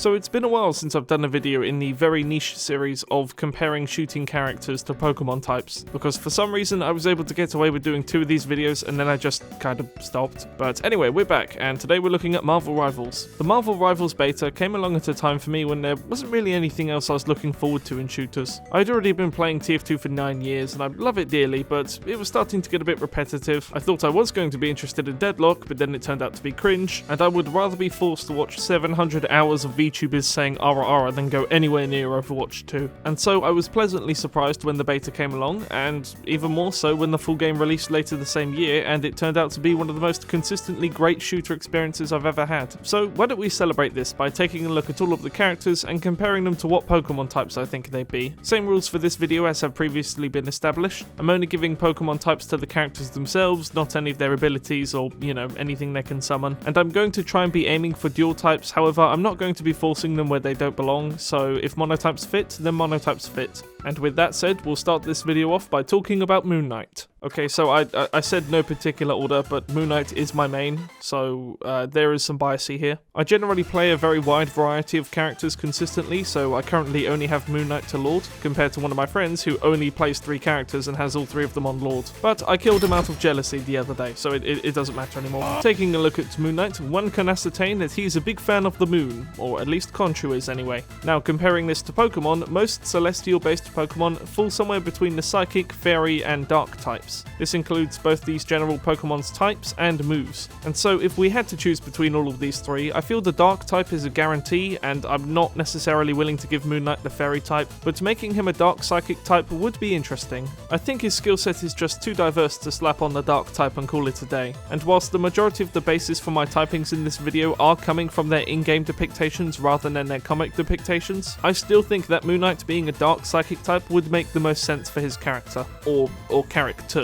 So it's been a while since I've done a video in the very niche series of comparing shooting characters to Pokemon types, because for some reason I was able to get away with doing 2 of these videos and then I just kind of stopped. But anyway, we're back, and today we're looking at Marvel Rivals. The Marvel Rivals beta came along at a time for me when there wasn't really anything else I was looking forward to in shooters. I'd already been playing TF2 for 9 years and I love it dearly, but it was starting to get a bit repetitive. I thought I was going to be interested in Deadlock, but then it turned out to be cringe, and I would rather be forced to watch 700 hours of VTubers saying ara than go anywhere near Overwatch 2. And so I was pleasantly surprised when the beta came along, and even more so when the full game released later the same year, and it turned out to be one of the most consistently great shooter experiences I've ever had. So why don't we celebrate this by taking a look at all of the characters and comparing them to what Pokemon types I think they'd be. Same rules for this video as have previously been established. I'm only giving Pokemon types to the characters themselves, not any of their abilities or, anything they can summon. And I'm going to try and be aiming for dual types, however I'm not going to be forcing them where they don't belong, so if monotypes fit, then monotypes fit. And with that said, we'll start this video off by talking about Moon Knight. Okay, so I said no particular order, but Moon Knight is my main, so there is some biasy here. I generally play a very wide variety of characters consistently, so I currently only have Moon Knight to Lord, compared to one of my friends who only plays 3 characters and has all 3 of them on Lord. But I killed him out of jealousy the other day, so it doesn't matter anymore. Taking a look at Moon Knight, one can ascertain that he's a big fan of the moon, or at least Conchu is anyway. Now, comparing this to Pokemon, most celestial-based Pokemon fall somewhere between the Psychic, Fairy, and Dark types. This includes both these general Pokemon's types and moves. And so if we had to choose between all of these 3, I feel the Dark type is a guarantee, and I'm not necessarily willing to give Moon Knight the Fairy type, but making him a Dark Psychic type would be interesting. I think his skill set is just too diverse to slap on the Dark type and call it a day. And whilst the majority of the basis for my typings in this video are coming from their in-game depictations rather than their comic depictations, I still think that Moon Knight being a Dark Psychic type would make the most sense for his character, or characters.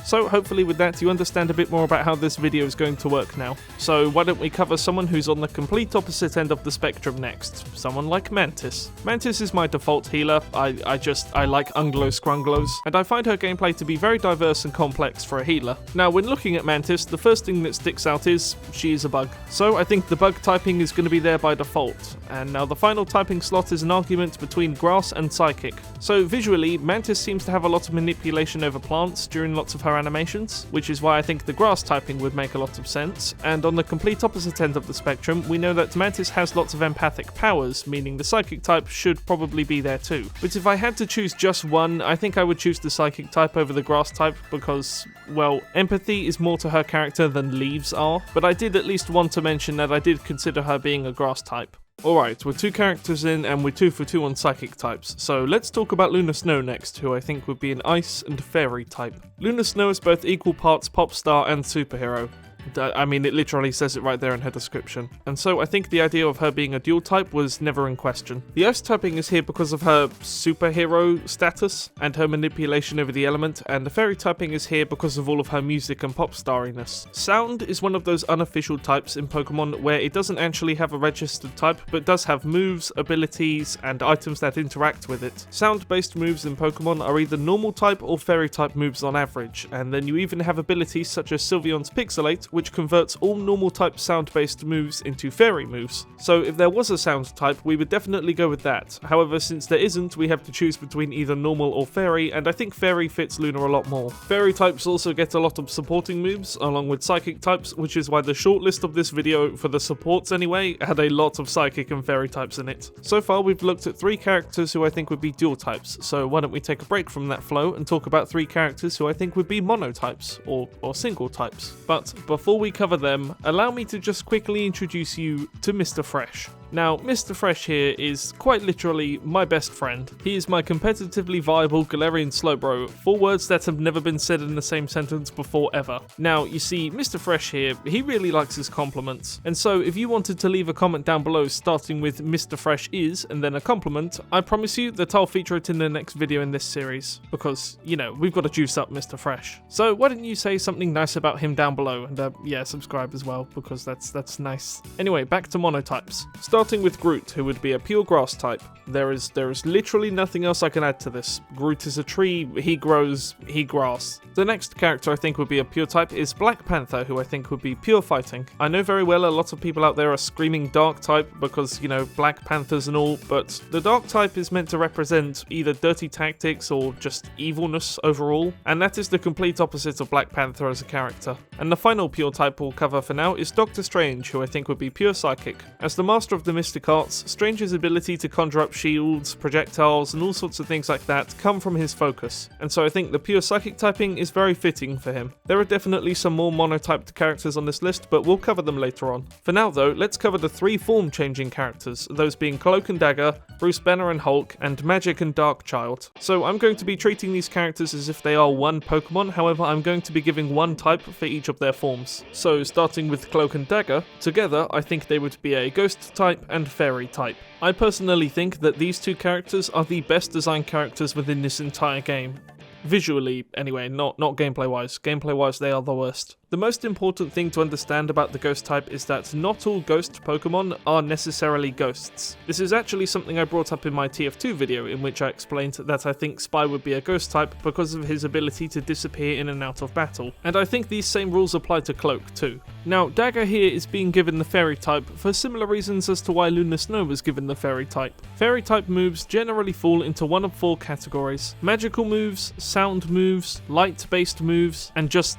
So hopefully with that you understand a bit more about how this video is going to work now. So why don't we cover someone who's on the complete opposite end of the spectrum next, someone like Mantis. Mantis is my default healer. I like Scrunglos, and I find her gameplay to be very diverse and complex for a healer. Now when looking at Mantis, the first thing that sticks out is she is a bug. So I think the bug typing is going to be there by default, and now the final typing slot is an argument between Grass and Psychic. So visually, Mantis seems to have a lot of manipulation over plants during lots of her animations, which is why I think the Grass typing would make a lot of sense. And on the complete opposite end of the spectrum, we know that Mantis has lots of empathic powers, meaning the Psychic type should probably be there too. But if I had to choose just one, I think I would choose the Psychic type over the Grass type because, well, empathy is more to her character than leaves are, but I did at least want to mention that I did consider her being a Grass type. Alright, we're 2 characters in and we're 2 for 2 on Psychic types, so let's talk about Luna Snow next, who I think would be an Ice and Fairy type. Luna Snow is both equal parts pop star and superhero. I mean, it literally says it right there in her description. And so I think the idea of her being a dual type was never in question. The Ice typing is here because of her superhero status and her manipulation over the element, and the Fairy typing is here because of all of her music and pop starriness. Sound is one of those unofficial types in Pokemon where it doesn't actually have a registered type, but does have moves, abilities, and items that interact with it. Sound-based moves in Pokemon are either normal type or Fairy type moves on average, and then you even have abilities such as Sylveon's Pixelate, which converts all normal type sound-based moves into fairy moves. So if there was a sound type, we would definitely go with that. However, since there isn't, we have to choose between either normal or fairy, and I think fairy fits Luna a lot more. Fairy types also get a lot of supporting moves, along with psychic types, which is why the shortlist of this video, for the supports anyway, had a lot of psychic and fairy types in it. So far we've looked at 3 characters who I think would be dual types, so why don't we take a break from that flow and talk about 3 characters who I think would be monotypes, or single types. But before we cover them, allow me to just quickly introduce you to Mr. Fresh. Now, Mr. Fresh here is quite literally my best friend. He is my competitively viable Galarian Slowbro, 4 words that have never been said in the same sentence before ever. Now, you see, Mr. Fresh here, he really likes his compliments, and so if you wanted to leave a comment down below starting with Mr. Fresh is, and then a compliment, I promise you that I'll feature it in the next video in this series, because, we've got to juice up Mr. Fresh. So why don't you say something nice about him down below, and yeah, subscribe as well, because that's nice. Anyway, back to monotypes. Starting with Groot, who would be a pure grass type. There is literally nothing else I can add to this. Groot is a tree, he grows, he grass. The next character I think would be a pure type is Black Panther, who I think would be pure fighting. I know very well a lot of people out there are screaming dark type because, you know, Black Panthers and all, but the dark type is meant to represent either dirty tactics or just evilness overall, and that is the complete opposite of Black Panther as a character. And the final pure type we'll cover for now is Doctor Strange, who I think would be pure psychic. As the master of the mystic arts, Strange's ability to conjure up shields, projectiles, and all sorts of things like that come from his focus, and so I think the pure psychic typing is very fitting for him. There are definitely some more monotyped characters on this list, but we'll cover them later on. For now though, let's cover the 3 form-changing characters, those being Cloak and Dagger, Bruce Banner and Hulk, and Magic and Darkchild. So I'm going to be treating these characters as if they are one Pokemon, however I'm going to be giving one type for each of their forms. So starting with Cloak and Dagger, together I think they would be a Ghost type and Fairy type. I personally think that these 2 characters are the best designed characters within this entire game. Visually, anyway, not gameplay-wise. Gameplay-wise, they are the worst. The most important thing to understand about the Ghost type is that not all Ghost Pokemon are necessarily ghosts. This is actually something I brought up in my TF2 video, in which I explained that I think Spy would be a Ghost type because of his ability to disappear in and out of battle, and I think these same rules apply to Cloak too. Now, Dagger here is being given the Fairy type for similar reasons as to why Luna Snow was given the Fairy type. Fairy type moves generally fall into one of 4 categories: magical moves, sound moves, light-based moves, and just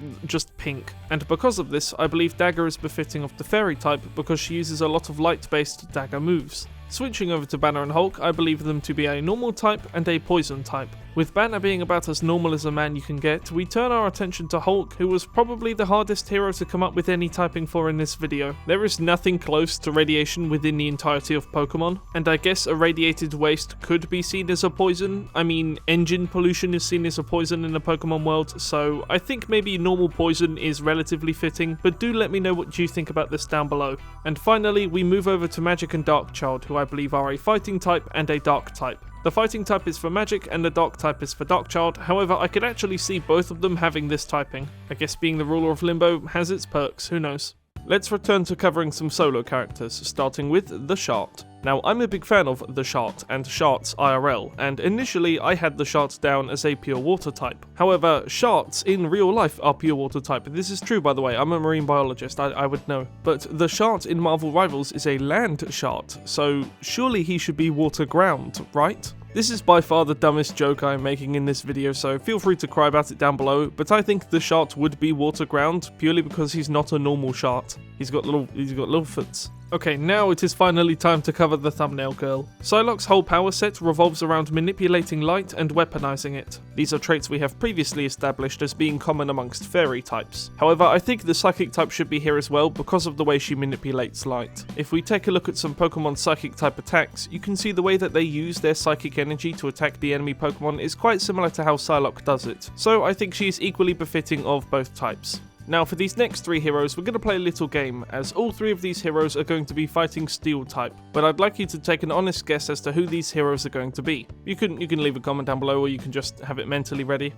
pink. And because of this, I believe Dagger is befitting of the Fairy type because she uses a lot of light-based Dagger moves. Switching over to Banner and Hulk, I believe them to be a normal type and a poison type. With Banner being about as normal as a man you can get, we turn our attention to Hulk, who was probably the hardest hero to come up with any typing for in this video. There is nothing close to radiation within the entirety of Pokemon, and I guess irradiated waste could be seen as a poison. I mean, engine pollution is seen as a poison in the Pokemon world, so I think maybe normal poison is relatively fitting, but do let me know what you think about this down below. And finally, we move over to Magic and Darkchild, who I believe are a fighting type and a dark type. The fighting type is for Magic and the dark type is for Darkchild, however I could actually see both of them having this typing. I guess being the ruler of Limbo has its perks, who knows. Let's return to covering some solo characters, starting with the Shart. Now, I'm a big fan of the Shart and Sharts IRL, and initially I had the Shart down as a pure water type. However, Sharts in real life are pure water type. This is true, by the way. I'm a marine biologist, I would know. But the Shart in Marvel Rivals is a land Shart, so surely he should be water ground, right? This is by far the dumbest joke I am making in this video, so feel free to cry about it down below, but I think the Shart would be water ground purely because he's not a normal Shart. He's got little foots. Okay, now it is finally time to cover the thumbnail girl. Psylocke's whole power set revolves around manipulating light and weaponizing it. These are traits we have previously established as being common amongst fairy types. However, I think the psychic type should be here as well because of the way she manipulates light. If we take a look at some Pokemon psychic type attacks, you can see the way that they use their psychic energy to attack the enemy Pokemon is quite similar to how Psylocke does it. So I think she is equally befitting of both types. Now for these next 3 heroes, we're going to play a little game, as all 3 of these heroes are going to be fighting Steel type, but I'd like you to take an honest guess as to who these heroes are going to be. You can leave a comment down below, or you can just have it mentally ready.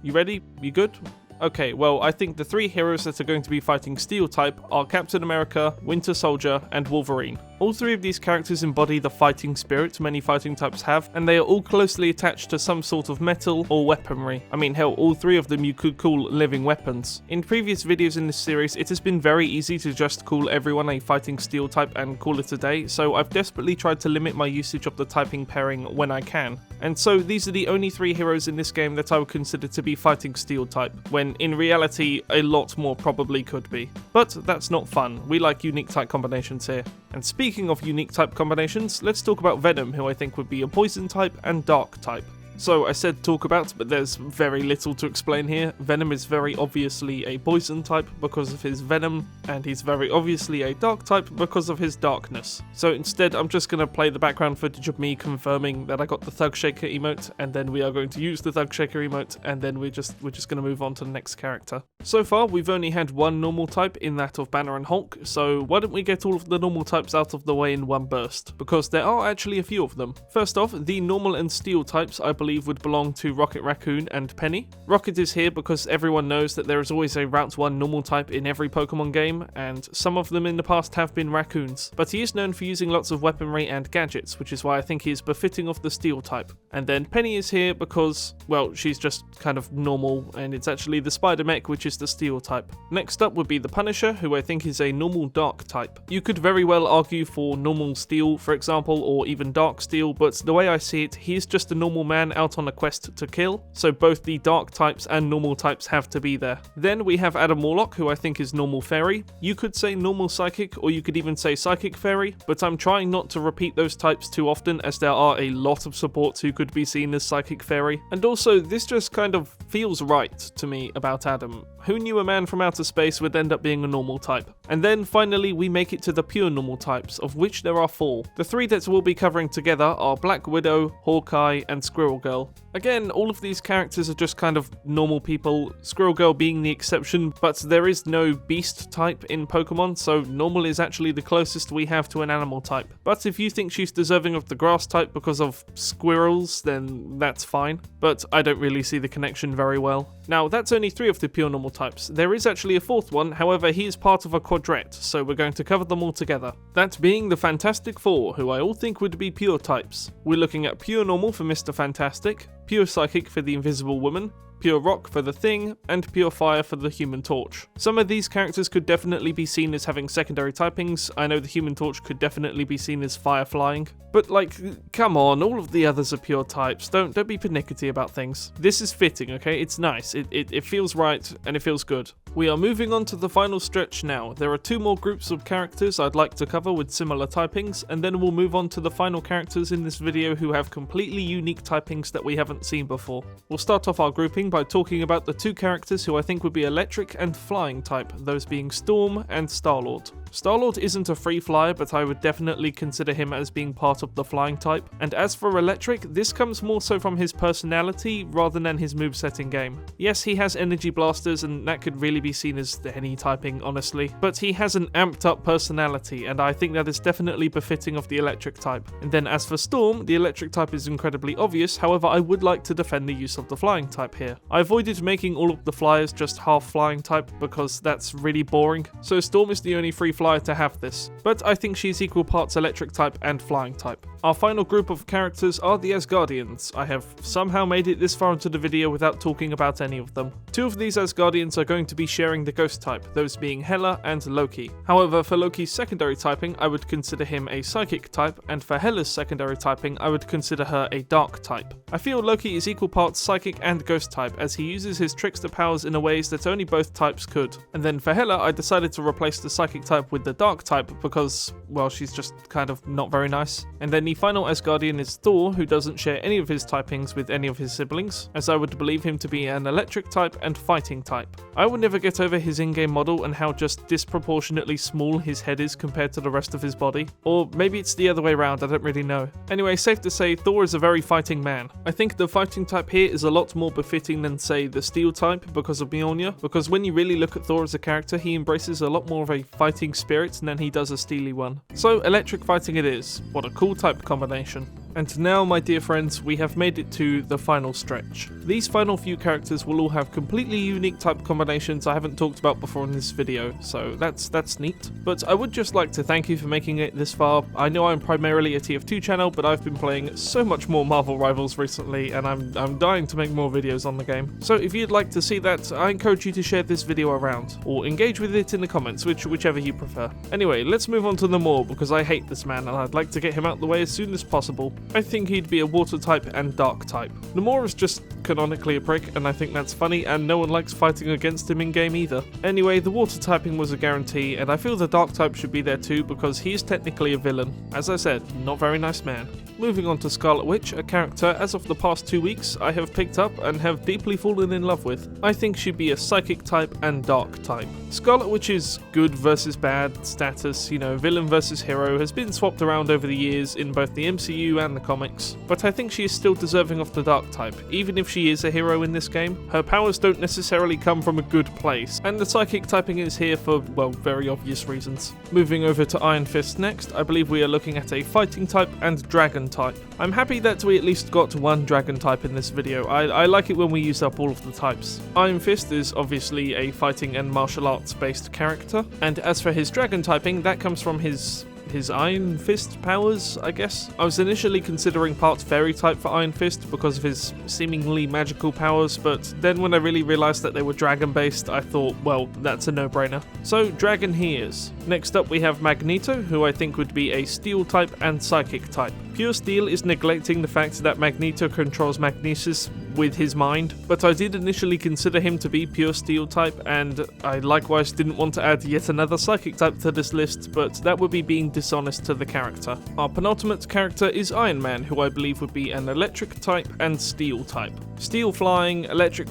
You ready? You good? Okay, well, I think the 3 heroes that are going to be fighting Steel type are Captain America, Winter Soldier, and Wolverine. All 3 of these characters embody the fighting spirit many fighting types have, and they are all closely attached to some sort of metal or weaponry. I mean, hell, all 3 of them you could call living weapons. In previous videos in this series, it has been very easy to just call everyone a fighting Steel type and call it a day, so I've desperately tried to limit my usage of the typing pairing when I can. And so these are the only 3 heroes in this game that I would consider to be fighting Steel type, when in reality a lot more probably could be. But that's not fun, we like unique type combinations here. And speaking of unique type combinations, let's talk about Venom, who I think would be a poison type and dark type. So I said talk about, but there's very little to explain here. Venom is very obviously a poison type because of his venom, and he's very obviously a dark type because of his darkness. So instead, I'm just going to play the background footage of me confirming that I got the Thug Shaker emote, and then we are going to use the Thug Shaker emote, and then we're just going to move on to the next character. So far, we've only had one normal type in that of Banner and Hulk, so why don't we get all of the normal types out of the way in one burst? Because there are actually a few of them. First off, the normal and steel types, I believe, believe would belong to Rocket Raccoon and Penny. Rocket is here because everyone knows that there is always a Route 1 normal type in every Pokemon game, and some of them in the past have been raccoons, but he is known for using lots of weaponry and gadgets, which is why I think he is befitting of the Steel type. And then Penny is here because, well, she's just kind of normal, and it's actually the Spider Mech, which is the Steel type. Next up would be the Punisher, who I think is a normal Dark type. You could very well argue for normal Steel, for example, or even Dark Steel, but the way I see it, he is just a normal man out on a quest to kill, so both the Dark types and normal types have to be there. Then we have Adam Warlock, who I think is normal Fairy. You could say normal Psychic, or you could even say Psychic Fairy, but I'm trying not to repeat those types too often, as there are a lot of supports who could be seen as Psychic Fairy. And also, this just kind of feels right to me about Adam. Who knew a man from outer space would end up being a normal type? And then finally we make it to the pure normal types, of which there are 4. The 3 that we'll be covering together are Black Widow, Hawkeye, and Squirrel Girl. Again, all of these characters are just kind of normal people, Squirrel Girl being the exception, but there is no beast type in Pokemon, so normal is actually the closest we have to an animal type. But if you think she's deserving of the grass type because of squirrels, then that's fine, but I don't really see the connection very well. Now, that's only 3 of the pure normal types. There is actually a 4th one, however he is part of a quadret, so we're going to cover them all together. That being the Fantastic Four, who I all think would be pure types. We're looking at pure normal for Mr. Fantastic, pure psychic for the Invisible Woman, pure rock for the Thing, and pure fire for the Human Torch. Some of these characters could definitely be seen as having secondary typings. I know the Human Torch could definitely be seen as fire flying, but like, come on, all of the others are pure types. Don't be pernickety about things. This is fitting, okay? It's nice. It feels right, and it feels good. We are moving on to the final stretch now. There are 2 more groups of characters I'd like to cover with similar typings, and then we'll move on to the final characters in this video who have completely unique typings that we haven't seen before. We'll start off our grouping by talking about the 2 characters who I think would be electric and flying type, those being Storm and Star-Lord. Star-Lord isn't a free flyer, but I would definitely consider him as being part of the flying type. And as for electric, this comes more so from his personality rather than his moveset in game. Yes, he has energy blasters, and that could really be seen as any typing, honestly, but he has an amped up personality, and I think that is definitely befitting of the electric type. And then as for Storm, the electric type is incredibly obvious, however I would like to defend the use of the flying type here. I avoided making all of the flyers just half flying type because that's really boring, so Storm is the only free flyer to have this, but I think she's equal parts electric type and flying type. Our final group of characters are the Asgardians. I have somehow made it this far into the video without talking about any of them. 2 of these Asgardians are going to be sharing the ghost type, those being Hela and Loki. However, for Loki's secondary typing, I would consider him a psychic type, and for Hela's secondary typing, I would consider her a dark type. I feel Loki is equal parts psychic and ghost type, as he uses his trickster powers in a ways that only both types could. And then for Hela, I decided to replace the psychic type with the dark type because, well, she's just kind of not very nice. And then the final Asgardian is Thor, who doesn't share any of his typings with any of his siblings, as I would believe him to be an electric type and fighting type. I will never get over his in-game model and how just disproportionately small his head is compared to the rest of his body. Or maybe it's the other way around, I don't really know. Anyway, safe to say, Thor is a very fighting man. I think the fighting type here is a lot more befitting than, say, the steel type because of Mjolnir, because when you really look at Thor as a character, he embraces a lot more of a fighting spirit than he does a steely one. So electric fighting it is. What a cool type combination. And now, my dear friends, we have made it to the final stretch. These final few characters will all have completely unique type combinations I haven't talked about before in this video, so that's neat. But I would just like to thank you for making it this far. I know I'm primarily a TF2 channel, but I've been playing so much more Marvel Rivals recently, and I'm dying to make more videos on the game. So if you'd like to see that, I encourage you to share this video around, or engage with it in the comments, whichever you prefer. Anyway, let's move on to Namor, because I hate this man, and I'd like to get him out the way as soon as possible. I think he'd be a water type and dark type. Namor is just canonically a prick, and I think that's funny, and no one likes fighting against him in game either. Anyway, the water typing was a guarantee, and I feel the dark type should be there too because he is technically a villain. As I said, not very nice man. Moving on to Scarlet Witch, a character as of the past 2 weeks I have picked up and have deeply fallen in love with. I think she'd be a psychic type and dark type. Scarlet Witch's good versus bad status, villain versus hero, has been swapped around over the years in both the MCU and the comics, but I think she is still deserving of the Dark type. Even if she is a hero in this game, her powers don't necessarily come from a good place, and the Psychic typing is here for, well, very obvious reasons. Moving over to Iron Fist next, I believe we are looking at a Fighting type and Dragon type. I'm happy that we at least got one Dragon type in this video. I like it when we use up all of the types. Iron Fist is obviously a fighting and martial arts based character, and as for his Dragon typing, that comes from his Iron Fist powers, I guess. I was initially considering part Fairy type for Iron Fist because of his seemingly magical powers, but then when I really realised that they were Dragon based, I thought, well, that's a no-brainer. So Dragon he is. Next up we have Magneto, who I think would be a Steel type and Psychic type. Pure Steel is neglecting the fact that Magneto controls magnesis with his mind, but I did initially consider him to be Pure Steel type, and I likewise didn't want to add yet another Psychic type to this list, but that would be being dishonest to the character. Our penultimate character is Iron Man, who I believe would be an Electric type and Steel type. Steel flying, electric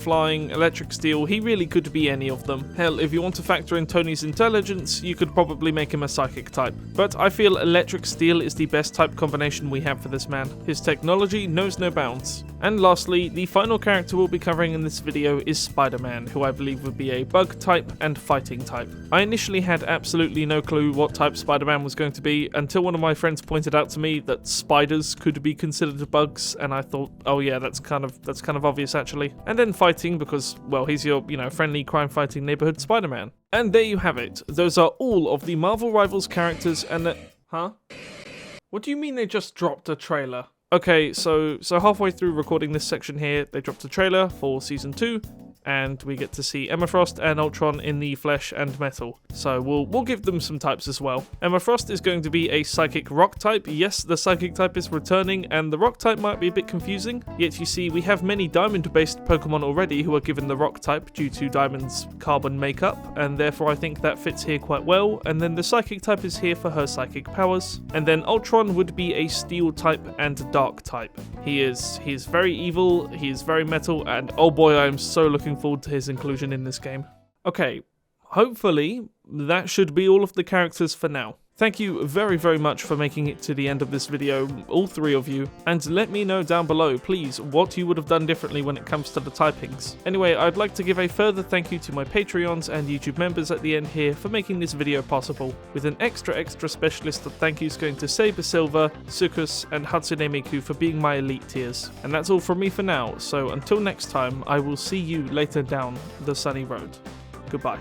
steel, he really could be any of them. Hell, if you want to factor in Tony's intelligence, you could probably make him a Psychic type. But I feel electric steel is the best type combination we have for this man. His technology knows no bounds. And lastly, the final character we'll be covering in this video is Spider-Man, who I believe would be a Bug type and Fighting type. I initially had absolutely no clue what type Spider-Man was going to be until one of my friends pointed out to me that spiders could be considered bugs, and I thought, oh yeah, that's kind of obvious actually. And then Fighting because, well, he's your, friendly crime-fighting neighborhood Spider-Man. And there you have it. Those are all of the Marvel Rivals characters and Huh? What do you mean they just dropped a trailer? Okay, so halfway through recording this section here, they dropped a trailer for Season 2, and we get to see Emma Frost and Ultron in the flesh and metal. So we'll give them some types as well. Emma Frost is going to be a Psychic Rock type. Yes, the Psychic type is returning, and the Rock type might be a bit confusing. Yet you see, we have many Diamond-based Pokemon already who are given the Rock type due to Diamond's carbon makeup, and therefore I think that fits here quite well. And then the Psychic type is here for her psychic powers. And then Ultron would be a Steel type and Dark type. He is very evil, he is very metal, and oh boy, I am so looking forward to his inclusion in this game. Okay, hopefully that should be all of the characters for now. Thank you very, very much for making it to the end of this video, all three of you, and let me know down below, please, what you would have done differently when it comes to the typings. Anyway, I'd like to give a further thank you to my Patreons and YouTube members at the end here for making this video possible, with an extra special list of thank yous going to Saber Silver, Sukus, and Hatsune Miku for being my elite tiers. And that's all from me for now, so until next time, I will see you later down the sunny road. Goodbye.